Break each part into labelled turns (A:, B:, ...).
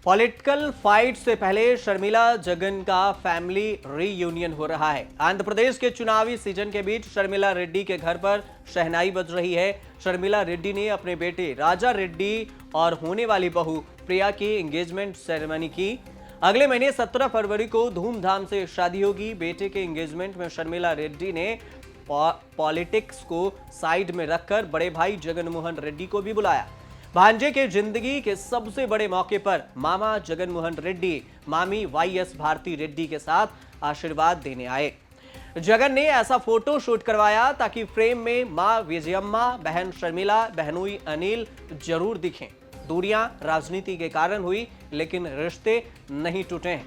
A: Political fight से पहले शर्मिला जगन का फैमिली रीयूनियन हो रहा है। आंध्र प्रदेश के चुनावी सीजन के बीच शर्मिला रेड्डी के घर पर शहनाई बज रही है। शर्मिला रेड्डी ने अपने बेटे राजा रेड्डी और होने वाली बहू प्रिया की एंगेजमेंट सेरेमनी की। अगले महीने 17 फरवरी को धूमधाम से शादी होगी। बेटे के एंगेजमेंट में शर्मिला रेड्डी ने पॉलिटिक्स को साइड में रखकर बड़े भाई जगन मोहन रेड्डी को भी बुलाया। भांजे के जिंदगी के सबसे बड़े मौके पर मामा जगन मोहन रेड्डी मामी वाईएस भारती रेड्डी के साथ आशीर्वाद देने आए। जगन ने ऐसा फोटो शूट करवाया ताकि फ्रेम में मां विजयम्मा, बहन शर्मिला, बहनोई अनिल जरूर दिखें। दूरियां राजनीति के कारण हुई, लेकिन रिश्ते नहीं टूटे हैं।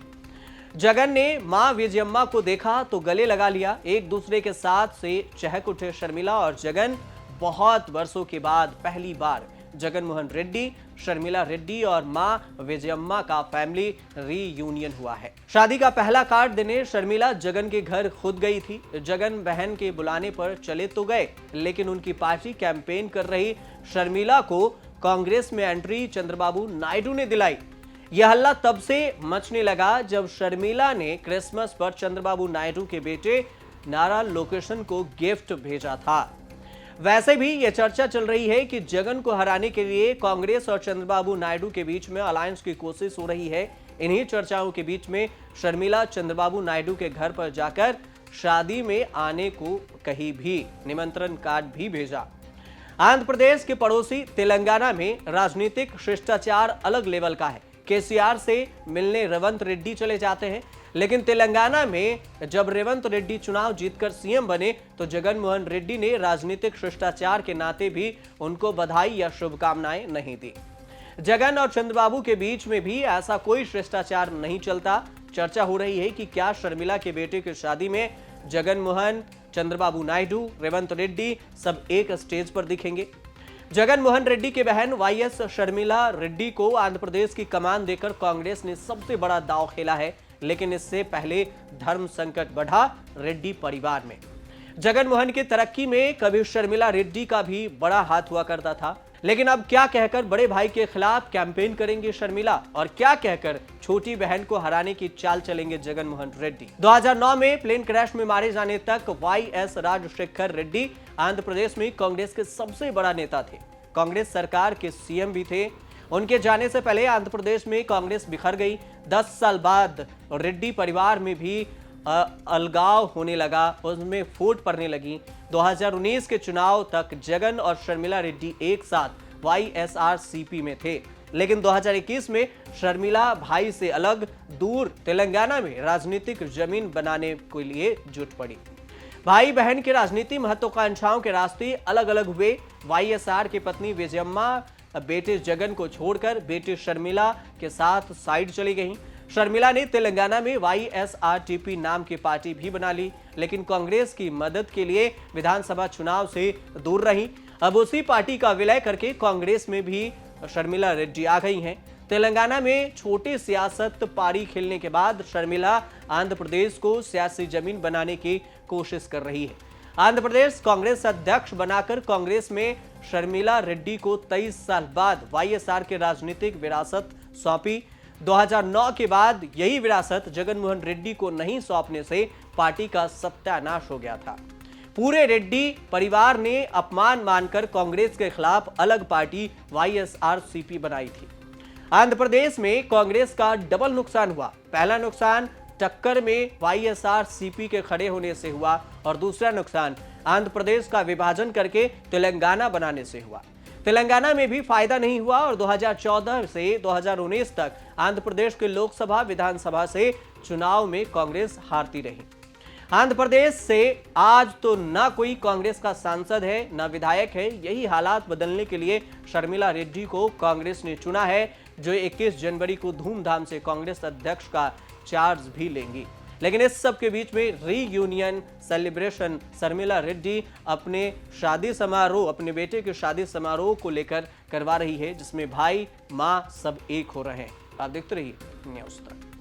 A: जगन ने मां विजयम्मा को देखा तो गले लगा लिया। एक दूसरे के साथ से चहक उठे शर्मिला और जगन। बहुत वर्षों के बाद पहली बार जगन मोहन रेड्डी, शर्मिला रेड्डी और मां विजयम्मा का फैमिली रीयूनियन हुआ है। शादी का पहला कार्ड देने शर्मिला जगन के घर खुद गई थी। जगन बहन के बुलाने पर चले तो गए, लेकिन उनकी पार्टी कैंपेन कर रही शर्मिला को कांग्रेस में एंट्री चंद्रबाबू नायडू ने दिलाई। यह हल्ला तब से मचने लगा जब शर्मिला ने क्रिसमस पर चंद्रबाबू नायडू के बेटे नारा लोकेशन को गिफ्ट भेजा था। वैसे भी यह चर्चा चल रही है कि जगन को हराने के लिए कांग्रेस और चंद्रबाबू नायडू के बीच में अलायंस की कोशिश हो रही है। इन्हीं चर्चाओं के बीच में शर्मिला चंद्रबाबू नायडू के घर पर जाकर शादी में आने को कहीं भी निमंत्रण कार्ड भी भेजा। आंध्र प्रदेश के पड़ोसी तेलंगाना में राजनीतिक शिष्टाचार अलग लेवल का है। केसीआर से मिलने रेवंत रेड्डी चले जाते हैं, लेकिन तेलंगाना में जब रेवंत रेड्डी चुनाव जीतकर सीएम बने तो जगन मोहन रेड्डी ने राजनीतिक शिष्टाचार के नाते भी उनको बधाई या शुभकामनाएं नहीं दी। जगन और चंद्रबाबू के बीच में भी ऐसा कोई शिष्टाचार नहीं चलता। चर्चा हो रही है कि क्या शर्मिला के बेटे की शादी में जगन मोहन, चंद्रबाबू नायडू, रेवंत रेड्डी सब एक स्टेज पर दिखेंगे। जगन मोहन रेड्डी के बहन वाईएस शर्मिला रेड्डी को आंध्र प्रदेश की कमान देकर कांग्रेस ने सबसे बड़ा दांव खेला है, लेकिन इससे पहले धर्म संकट बढ़ा रेड्डी परिवार में। जगन मोहन की तरक्की में कभी शर्मिला रेड्डी का भी बड़ा हाथ हुआ करता था, लेकिन अब क्या कहकर बड़े भाई के खिलाफ कैंपेन करेंगे शर्मिला और क्या कहकर छोटी बहन को हराने की चाल चलेंगे जगन मोहन रेड्डी। 2009 में प्लेन क्रैश में मारे जाने तक वाईएस राजशेखर रेड्डी आंध्र प्रदेश में कांग्रेस के सबसे बड़ा नेता थे। कांग्रेस सरकार के सीएम भी थे। उनके जाने से पहले आंध्र प्रदेश में कांग्रेस बिखर गई। 10 साल बाद रेड्डी परिवार में भी अलगाव होने लगा, उसमें फूट पड़ने लगी। 2019 के चुनाव तक जगन और शर्मिला रेड्डी एक साथ वाईएसआरसीपी में थे, लेकिन 2021 में शर्मिला भाई से अलग दूर तेलंगाना में राजनीतिक जमीन बनाने के लिए जुट पड़ी। भाई बहन के राजनीति महत्वाकांक्षाओं के रास्ते अलग अलग हुए। वाईएसआर की पत्नी विजयम्मा बेटे जगन को छोड़कर बेटी शर्मिला के साथ साइड चली गईं। शर्मिला ने तेलंगाना में वाईएसआरटीपी नाम की पार्टी भी बना ली, लेकिन कांग्रेस की मदद के लिए विधानसभा चुनाव से दूर रही। अब उसी पार्टी का विलय करके कांग्रेस में भी शर्मिला रेड्डी आ गई हैं। तेलंगाना में छोटी सियासत पारी खेलने के बाद शर्मिला आंध्र प्रदेश को सियासी जमीन बनाने की कोशिश कर रही है। आंध्र प्रदेश कांग्रेस अध्यक्ष बनाकर कांग्रेस में शर्मिला रेड्डी को 23 साल बाद वाईएसआर के राजनीतिक विरासत सौंपी। 2009 के बाद यही विरासत जगन मोहन रेड्डी को नहीं सौंपने से पार्टी का सत्यानाश हो गया था। पूरे रेड्डी परिवार ने अपमान मानकर कांग्रेस के खिलाफ अलग पार्टी वाईएसआरसीपी बनाई थी। आंध्र प्रदेश में कांग्रेस का डबल नुकसान हुआ। पहला नुकसान टक्कर में वाईएसआरसीपी के खड़े होने से हुआ और दूसरा नुकसान आंध्र प्रदेश का विभाजन करके तेलंगाना बनाने से हुआ। तेलंगाना में भी फायदा नहीं हुआ और 2014 से 2019 तक आंध्र प्रदेश के लोकसभा विधानसभा से चुनाव में कांग्रेस हारती रही। आंध्र प्रदेश से आज तो ना कोई कांग्रेस का सांसद है, ना विधायक है। यही हालात बदलने के लिए शर्मिला रेड्डी को कांग्रेस ने चुना है, जो 21 जनवरी को धूमधाम से कांग्रेस अध्यक्ष का चार्ज भी लेंगी। लेकिन इस सब के बीच में रीयूनियन सेलिब्रेशन शर्मिला रेड्डी अपने शादी समारोह, अपने बेटे के शादी समारोह को लेकर करवा रही है, जिसमें भाई मां सब एक हो रहे हैं। आप देखते रहिए न्यूज़ तक।